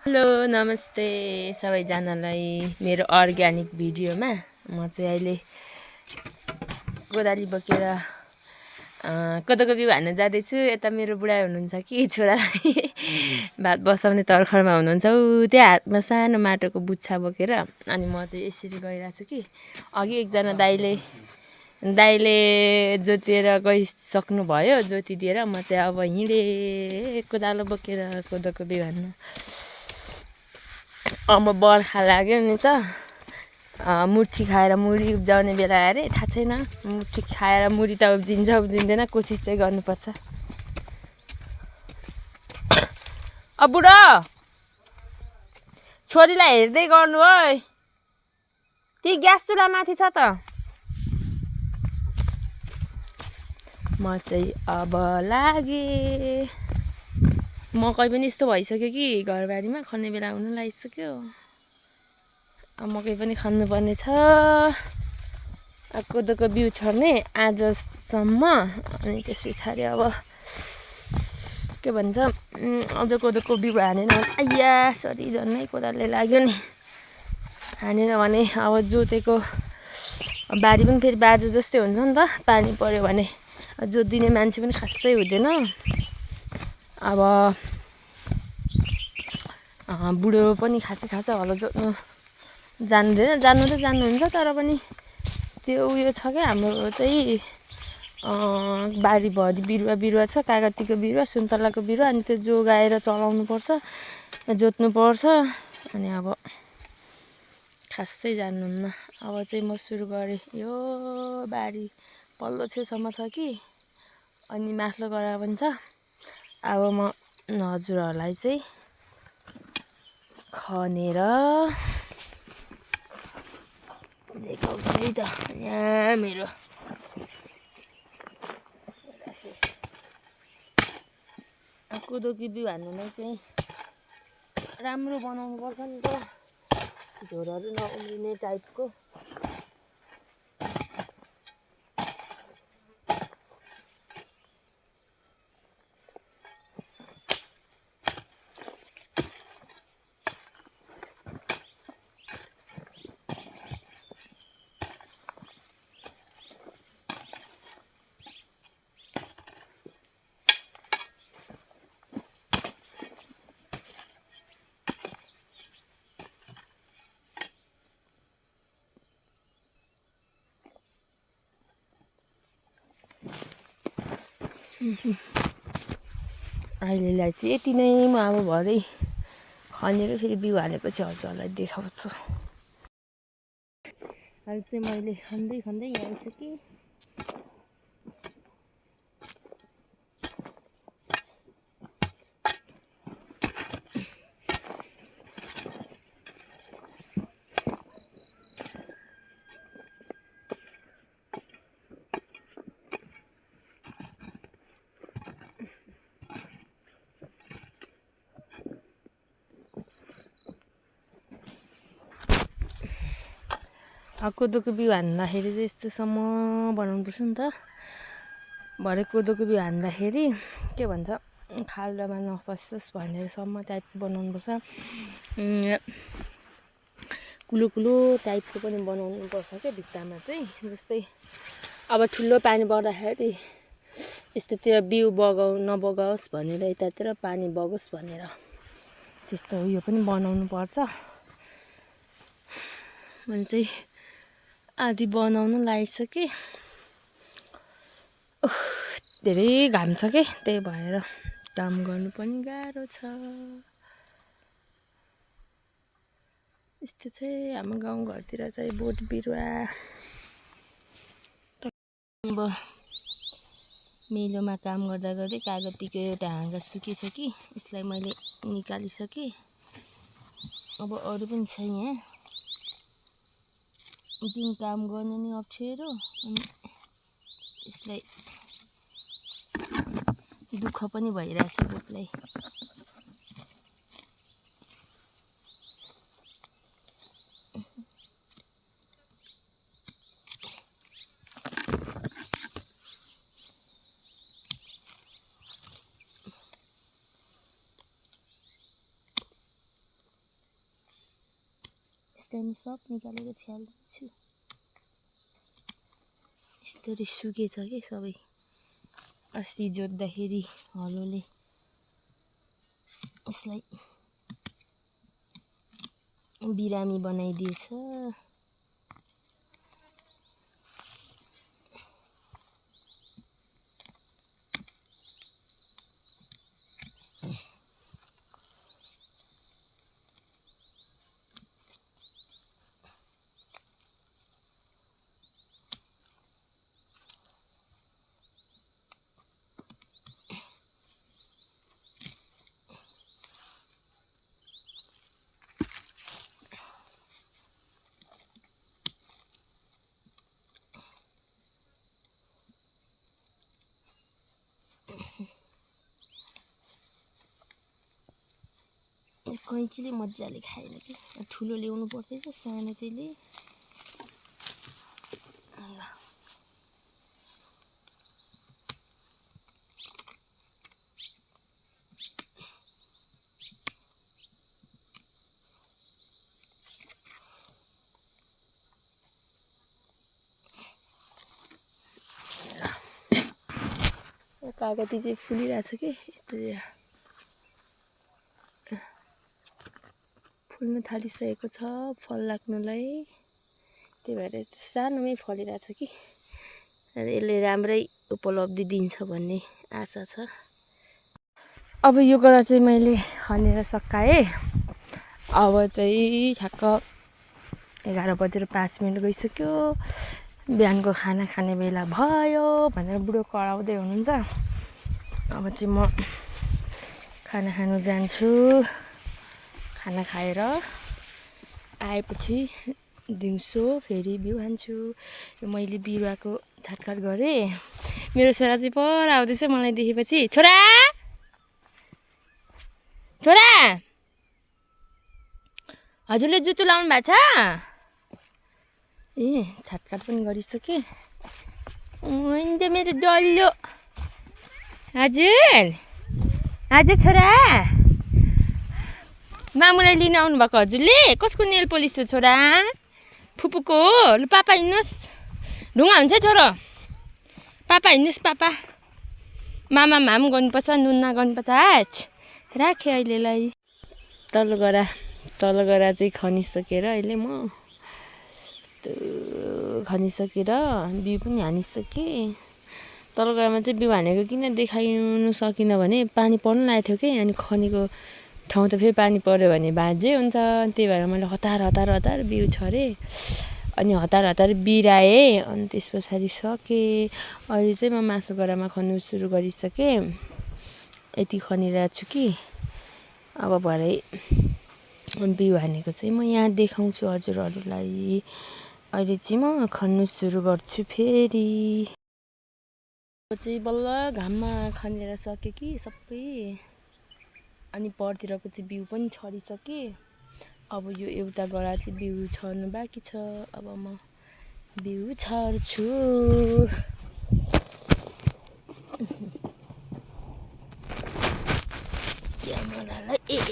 Hello नमस्ते सबैजनालाई मेरो अर्ग्यानिक भिडियोमा म चाहिँ अहिले कोदाली बोकेर कोदोको बिउ हान्न जाँदैछु। यता मेरो बुढा हुनुहुन्छ कि छोरालाई भात बसाउने तर्खरमा हुनुहुन्छ। त्यहाँ हातमा सानो माटोको बुच्छा बोकेर अनि म चाहिँ यसरी गइरहेको छु कि अघि एकजना दाइले जोतेर गइसक्नु भयो। जोतिदिएर म चाहिँ अब हिँडेँ कोदालो बोकेर कोदोको बिउ हान्नु। अब बर्खा लाग्यो नि त, मुठी खाएर मुरी उब्जाउने बेला अरे थाहा छैन। मुठी खाएर मुरी त उब्जिन्छ उब्जिँदैन, कोसिस चाहिँ गर्नुपर्छ। अब बुढो छोरीलाई हेर्दै गर्नु है, ती ग्यास चुल्हा माथि छ त। म चाहिँ अब लागेँ। मकै पनि यस्तो भइसक्यो कि घरबारीमा खन्ने बेला हुनु लागिसक्यो। अब मकै पनि खन्नुपर्ने छ। कोदोको बिउ छर्ने आजसम्म, अनि त्यस पछाडि अब के भन्छ अझ कोदोको बिउ हानेन भने आइया सरी झन्नै कोदालले लाग्यो नि। हानेन भने अब जोतेको बारी पनि फेरि बाजु जस्तै हुन्छ नि त। पानी पऱ्यो भने जोतिदिने मान्छे पनि खासै हुँदैन। अब बुढो पनि खासै हलो जोत्नु जान्दैन। जान्नु त जान्नुहुन्छ, तर पनि त्यो उयो छ क्या, हाम्रो चाहिँ बारीभरि बिरुवा छ। कागतीको बिरुवा, सुन्तलाको बिरुवा, अनि त्यो जोगाएर चलाउनु पर्छ, जोत्नु पर्छ। अनि अब खासै जान्नुहुन्न। अब चाहिँ म सुरु गरेँ। यो बारी पल्लो छेउसम्म छ कि, अनि माथिल्लो गरा पनि छ। अब म हजुरहरूलाई चाहिँ खनेर देखाउँछु है त। यहाँ मेरो कोदोको बिउ हान्नुलाई चाहिँ राम्रो बनाउनु पर्छ नि त, झोरहरू नउम्रिने टाइपको। अहिलेलाई चाहिँ यति नै। म अब भरे खनेर फेरि बिउ हालेपछि हजुरहरूलाई देखाउँछु। अहिले चाहिँ मैले खन्दै यहाँ आइसकेँ। कोदोको बिउ हान्दाखेरि चाहिँ यस्तोसम्म बनाउनुपर्छ नि त। भरे कोदोको बिउ हान्दाखेरि के भन्छ खाल्डोमा नपसोस् भनेर सम्म टाइपको बनाउनुपर्छ। कुलो टाइपको पनि बनाउनुपर्छ क्या भित्तामा चाहिँ। जस्तै अब ठुलो पानी पर्दाखेरि यस्तोतिर बिउ नबगाओस् भनेर, यतातिर पानी बगोस् भनेर त्यस्तो उयो पनि बनाउनु पर्छ। मैले चाहिँ आधी बनाउनु लागिसकेँ। धेरै घाम छ के, त्यही भएर काम गर्नु पनि गाह्रो छ। यस्तो चाहिँ हाम्रो गाउँघरतिर चाहिँ बोट बिरुवा। अब मेलोमा काम गर्दा कागतीको एउटा हाँगा सुकिसक्यो, यसलाई मैले निकालिसकेँ। अब अरू पनि छ यहाँ, जुन काम गर्न नि अप्ठ्यारो, अनि यसलाई दुःख पनि भइरहेछ बोटलाई। त्यहाँदेखि सब निकालेर छ्याल्छु। यस्तरी सुकेछ कि सबै। अस्ति जोत्दाखेरि हलोले यसलाई बिरामी बनाइदिएछ। कैँचीले मजाले खाएन कि ठुलो ल्याउनु पर्छ सानो चाहिँ ले। कागती चाहिँ फुलिरहेछ कि फुल्न थालिसकेको छ फल लाग्नुलाई। त्यही भएर सानोमै फलिरहेछ कि यसले राम्रै उपलब्धि दिन्छ भन्ने आशा छ। अब यो कुरा चाहिँ मैले खनेर सकाएँ। अब चाहिँ ठ्याक्क 11:05 गइसक्यो। बिहानको खाना खाने बेला भयो भनेर बुढो कराउँदै हुनुहुन्छ। अब चाहिँ म खाना खानु जान्छु। खाना खाएर आएपछि दिउँसो फेरि बिउ हान्छु। मैले बिरुवाको छाटकाट गरेँ। मेरो छोरा चाहिँ पर आउँदैछ मलाई देखेपछि। छोरा छोरा हजुरले जुत्तो लाउनु भएको छ? ए छाटकाट पनि गरिसकेँ। अन्त मेरो डल्लो हजुर हजुर छोरा मामुलाई लिन आउनु भएको हजुरले? कसको नेल पोलिस हो छोरा? फुपूको हो? लु पापा हिँड्नुहोस्। ढुङ्गा हुन्छ छोरो। पापा हिँड्नुहोस् पापा। मामा माम गर्नुपर्छ नुन्ना गर्नुपर्छ। हाच राखेँ अहिलेलाई। तल गरा चाहिँ खनिसकेर अहिले म खनिसकेर बिउ पनि हानिसकेँ। तल गरामा चाहिँ बिउ हानेको किन देखाउनु सकिनँ भने पानी पर्नु लागेको थियो कि अनि खनेको ठाउँ त फेरि पानी पर्यो भने बाँझै हुन्छ। त्यही भएर मैले हतार बिउ छरेँ। अनि हतार बिराएँ। अनि त्यस पछाडि सकेँ। अहिले चाहिँ म माथिल्लो गरामा खन्नु सुरु गरिसकेँ। यति खनिरहेको छु कि अब भरे बिउ हानेको चाहिँ म यहाँ देखाउँछु हजुरहरूलाई। अहिले चाहिँ म खन्नु सुरु गर्छु फेरि। चाहिँ बल्ल घाममा खनेर सकेँ कि सबै। अनि परतिरको चाहिँ बिउ पनि छरिसकेँ। अब यो एउटा गरा चाहिँ बिउ छर्नु बाँकी छ। अब म बिउ छर्छु। क्यामेरालाई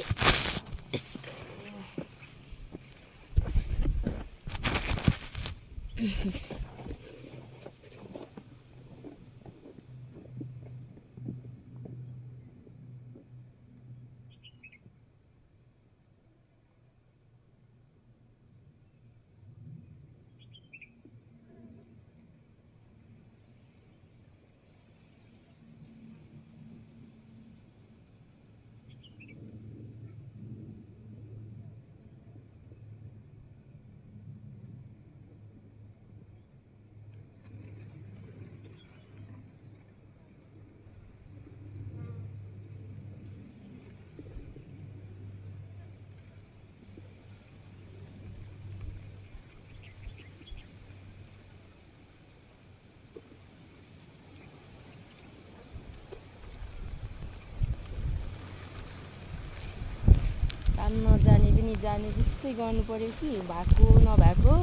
काम नजाने पनि जाने जस्तै गर्नु पर्यो कि भएको नभएको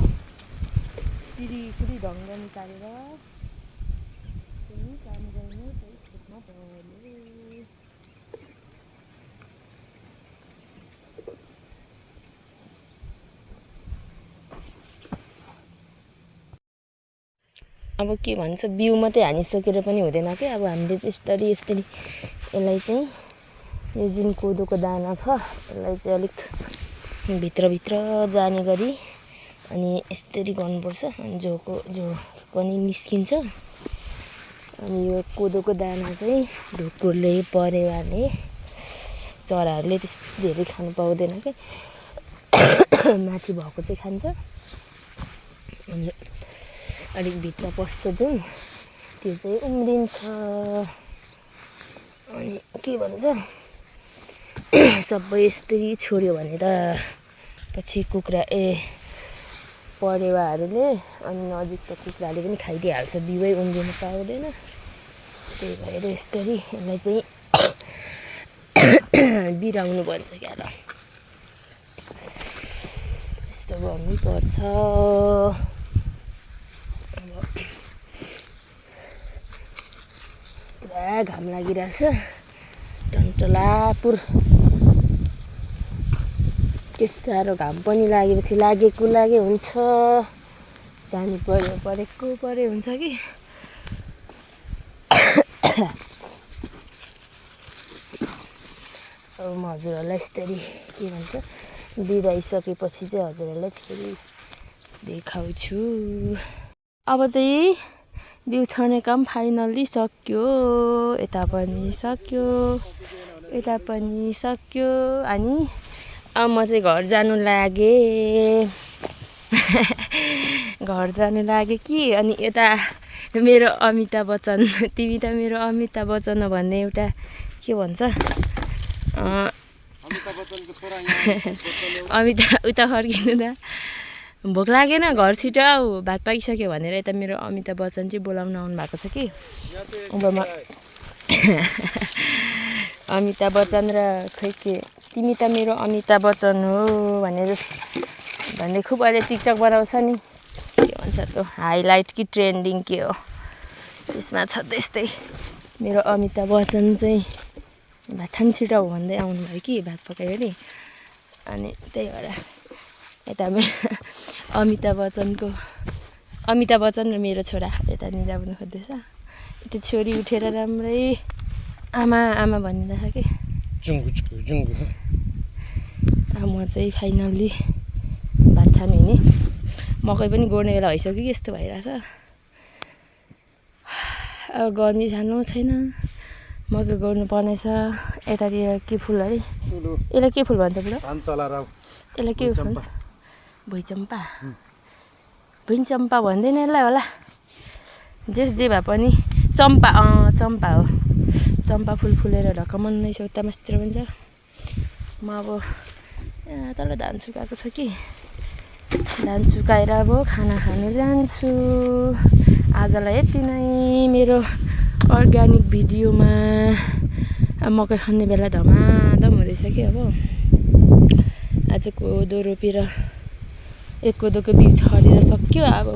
सिरीखुरी ढङ्ग निकालेर त्यही काम गर्ने त्यही खेतमा पर्यो। अब के भन्छ बिउ मात्रै हानिसकेर पनि हुँदैन कि अब हामीले चाहिँ यस्तरी यसलाई चाहिँ यो जुन कोदोको दाना छ यसलाई चाहिँ अलिक भित्रभित्र जाने गरी अनि यस्तरी गर्नुपर्छ अनि जो पनि निस्किन्छ। अनि यो कोदोको दाना चाहिँ ढुकुरले परेवाले चराहरूले त्यस्तो धेरै खानु पाउँदैन कि माथि भएको चाहिँ खान्छ। अनि अलिक भित्र पस्छ जुन त्यो चाहिँ उम्रिन्छ। अनि के भन्छ सबै यस्तै छोड्यो भने त पछि परेवाहरूले अनि नजिक त कुखुराले पनि खाइदिइहाल्छ, बिउै उम्रिन पाउँदैन। त्यही भएर यस्तरी यसलाई चाहिँ बिराउनु भन्छ क्या ल, यस्तो गर्नुपर्छ। अब पुरा घाम लागिरहेछ टन्टलापुर। के साह्रो घाम पनि लागेपछि लागेको हुन्छ, पानी परेको हुन्छ कि। अब म हजुरहरूलाई यस्तरी के भन्छ बिराइसकेपछि चाहिँ हजुरहरूलाई फेरि देखाउँछु। अब चाहिँ बिउ छर्ने काम फाइनल्ली सक्यो, यता पनि सक्यो यता पनि सक्यो। अनि अब म चाहिँ घर जानु लागेँ कि। अनि यता मेरो अमिताभ बच्चन, तिमी त मेरो अमिताभ बच्चन भन्ने एउटा के भन्छ अमिताभ उता फर्किनु त भोक लागेन, घर छिटो आऊ भात पाकिसक्यो भनेर यता मेरो अमिताभ बच्चन चाहिँ बोलाउन आउनु भएको छ कि। अब म अमिताभ बच्चन र खै के तिमी त मेरो अमिताभ बच्चन हो भनेर भन्दै खुब अहिले टिकटक बनाउँछ नि, के भन्छ त्यो हाइलाइट कि ट्रेन्डिङ के हो त्यसमा छ त्यस्तै। मेरो अमिताभ बच्चन चाहिँ भात खान छिटो भन्दै आउनुभयो कि भात पकायो नि। अनि त्यही भएर यता अमिताभ बच्चन र मेरो छोरा यता निजाउनु खोज्दैछ। त्यो छोरी उठेर राम्रै आमा भनिरहेछ कि। अब म चाहिँ फाइनल्ली भात खानु हिँडेँ। मकै पनि गोड्ने बेला भइसक्यो कि यस्तो भइरहेछ। अब गर्मी जानु छैन, मकै गोड्नु पर्नेछ। यतातिर के फुल अरे यसलाई के फुल भन्छ बुढो? यसलाई के फुल? भुइँचम्पा भन्दैन यसलाई होला, जे भए पनि चम्पा चम्पा हो। चम्पा फुल फुलेर ढकमन्नै छ उता मास्तिर पनि छ। म अब तल धान सुकाएको छ कि, धान सुकाएर अब खाना खानु जान्छु। आजलाई यति नै मेरो अर्ग्यानिक भिडियोमा। मकै खन्ने बेला धमाधम हुँदैछ कि। अब आज कोदो रोपेर एक कोदोको बिउ छरेर सक्यो। अब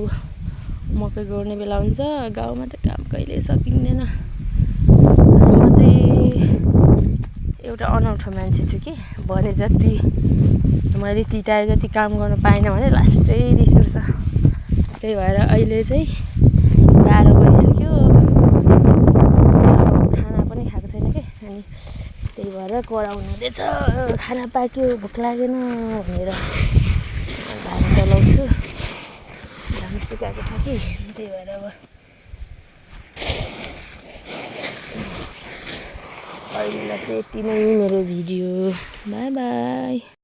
मकै गोड्ने बेला हुन्छ। गाउँमा त काम कहिले सकिँदैन। म चाहिँ एउटा अनौठो मान्छे छु कि, भने जति मैले चिताए जति काम गर्न पाइनँ भने लास्टै रिस उठ्छ। त्यही भएर अहिले चाहिँ 12 बजिसक्यो, खाना पनि खाएको छैन कि। अनि त्यही भएर कराउनु हुँदैछ, खाना पाक्यो भोक लागेन भनेर। धान चलाउँछु, धान सुकाएको छ कि, त्यही भएर अब अहिलेलाई चाहिँ यति नै मेरो भिडियो। By by.